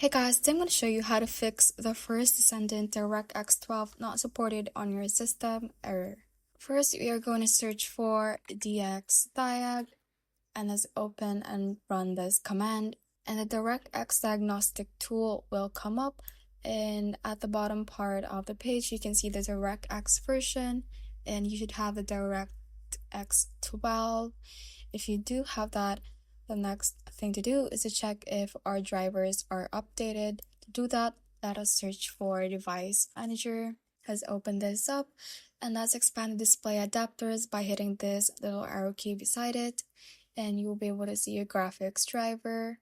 Hey guys, today I'm going to show you how to fix the First Descendant DirectX 12 not supported on your system error. First, we are going to search for dxdiag and let's open and run this command. And the DirectX diagnostic tool will come up, and at the bottom part of the page you can see the DirectX version, and you should have the DirectX 12. If you do have that, the next thing to do is to check if our drivers are updated. To do that, let us search for Device Manager. Let's open this up and let's expand the display adapters by hitting this little arrow key beside it, and you will be able to see your graphics driver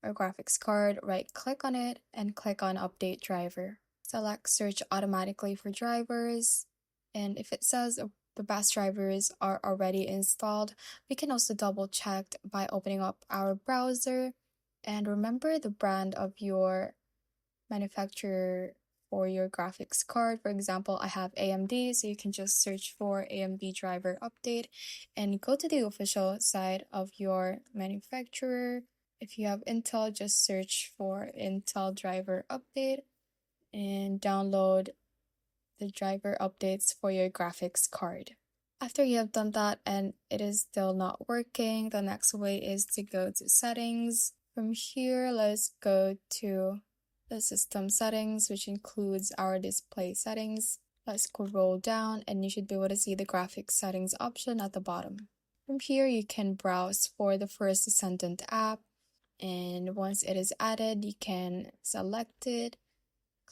or graphics card. Right click on it and click on Update Driver. Select Search automatically for drivers, and if it says the best drivers are already installed, we can also double check by opening up our browser. And remember the brand of your manufacturer for your graphics card. For example, I have AMD, so you can just search for AMD driver update and go to the official site of your manufacturer. If you have Intel, just search for Intel driver update and download the driver updates for your graphics card. After you have done that and it is still not working, the next way is to go to settings. From here, let's go to the system settings, which includes our display settings. Let's scroll down and you should be able to see the graphics settings option at the bottom. From here, you can browse for the First Descendant app, and once it is added, you can select it.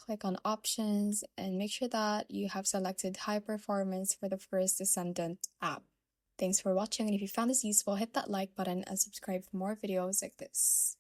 Click on options and make sure that you have selected high performance for the First Descendant app. Thanks for watching, and if you found this useful, hit that like button and subscribe for more videos like this.